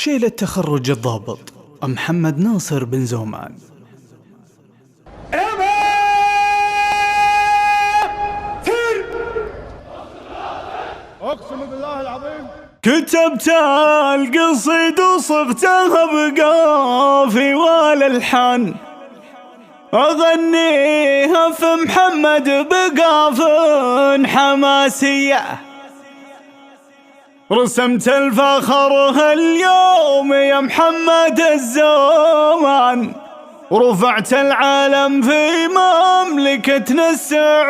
شيلة تخرج الضابط محمد ناصر بن زومان. أقسم بالله العظيم كتبت القصيد وصغتها بقافي والالحان، أغنيها في محمد بقاف حماسية. رسمت الفخر اليوم يا محمد الزومان، ورفعت العالم في مملكتنا السعودية.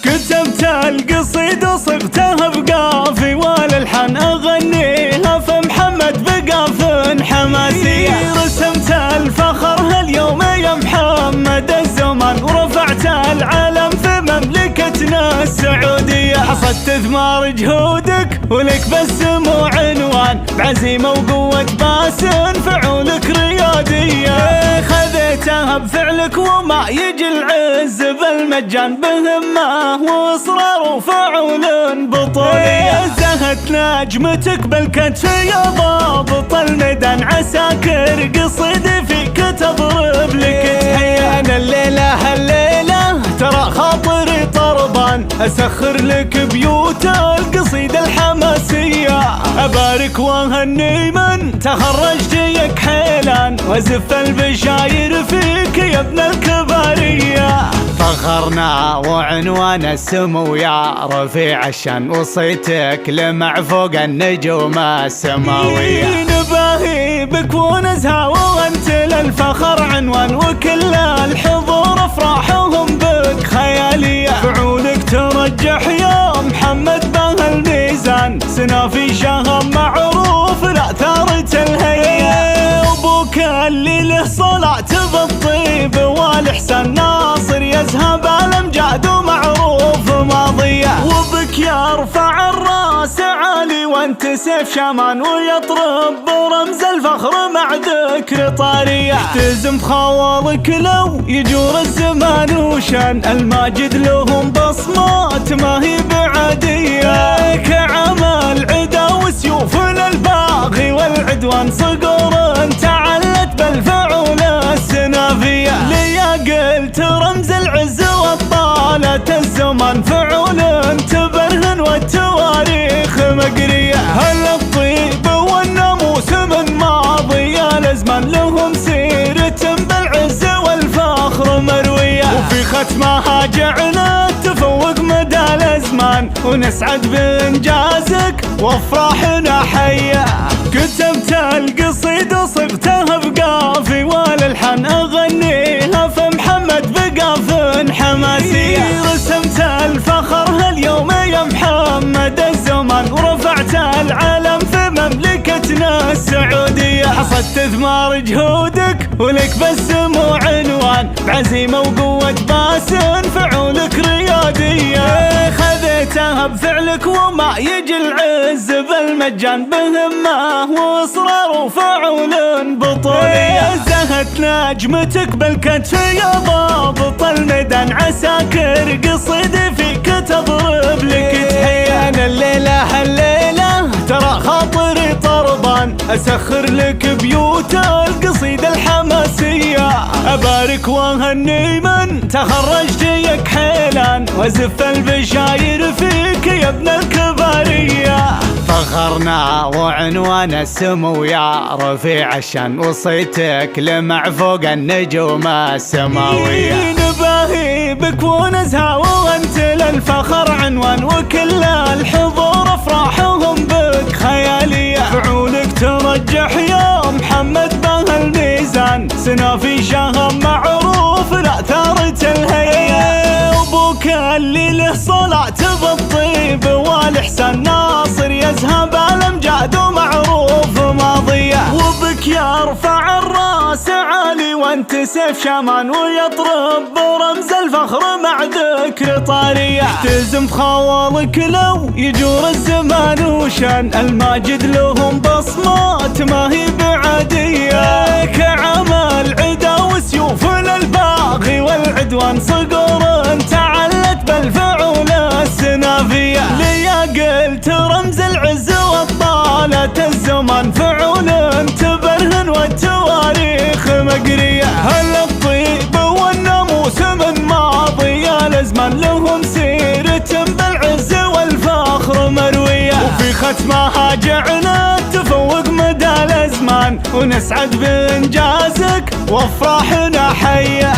كتبت القصيد وصغتها بقافي والالحان، أغنيها في محمد بقاف حماسية. رسمت الفخر اليوم يا محمد الزومان، ورفعت العالم في مملكتنا السعودية. حصدت ثمار جهودك ولك باسم وعنوان، بعزيمة وقوة باس فعولك ريادية. خذيتها بفعلك وما يجي العز بالمجان، بهمة واصرار وفعول بطولية. زهت نجمتك بالكتف يا ضابط الميدان، عساكر قصيدي فيك تضرب لك تحية. أنا الليلة ترى خاطري طربان، أسخر لك بيوت القصيدة الحماسية. أبارك وأهني من تخرجت يك حيلان، وأزف البشاير فيك يا ابن الكبارية. فخرنا وعنوان السمو يا رفيع الشان، وصيتك لمع فوق النجوم السماوية. نباهي بك ونزهى وانت للفخر عنوان، وكل الحضور افراحهم بك خيالية. فعولك ترجح يا محمد به الميزان، سنافي شهم معروف لا ثارة الهيئة. وابوك اللي له صلاة بالطيب والإحسان، ناصر يزهى بالأمجاد ومعروف ماضية. وبك يرفع الراس عالي وانت سيف شامان، ويطرب برمز الفخر مع ذكر طارية. احتزم خوالك لو يجور الزمان وشان، الماجد لهم بصمات ما هي بعادية. كعمل عدا وسيوفنا الباغي والعدوان، صقور تعلت بالفعول السنافية. ليا قلت رمز العز والطالة الزمان، فعول تبرهن والتواريخ مقرية. هل الطيب والناموس من ماضي الازمان، لهم سيرة بالعز والفخر مروية. وفي ختمها جعلنا تفوق مدى الازمان، ونسعد بانجازك وافراحنا حية. كتبت القصيد وصغتها بقافي والالحان، اغنيها في محمد بقاف حماسية. رسمت الفخر اليوم يا محمد الزومان، ورفعت العالم في مملكتنا السعودية. حصدت ثمار جهودك ولك باسم وعنوان، بعزيمة وقوة باس فعولك ريادية. خذيتها بفعلك وما يجي العز بالمجان، بهمة واصرار وفعول بطولية. زهت نجمتك بالكتف يا ضابط الميدان، عساكر قصيدي فيك تضرب لك تحية. أنا الليلة ترى خاطري طربان، أسخر لك بيوت القصيدة الحماسية. أبارك وأهني من تخرجت يك حيلان، وأزف البشاير فيك يا ابن الكبارية. فخرنا وعنوان السمو يا رفيع الشان، وصيتك لمع فوق النجوم السماوية. نباهي بك ونزهى وانت للفخر عنوان، وكل الحضور افراحهم بك خيالية. فعولك ترجح يا محمد به الميزان، سنافي شهم معروف لا ثارة الهيئة. وابوك اللي له صلاة بالطيب والإحسان، ناصر يزهى بالأمجاد ومعروف ماضية. وبك يرفع الراس عالي وانت سيف شامان، ويطرب برمز الفخر مع ذكر طارية. احتزم خوالك لو يجور الزمان وشان، الماجد لهم بصمات ما هي بعادية. كعمل عدا وسيوفنا الباغي والعدوان، صقور تعلت بالفعول السنافية. ليا قلت رمز العز وطالة الزمان فعول تبرهن والتواريخ مقرية. هل الطيب والناموس من ماضي الازمان لهم سيرة بالعز والفخر مروية. وفي ختمها جعلنا تفوق مدى الازمان ونسعد بانجازك وافراحنا حية.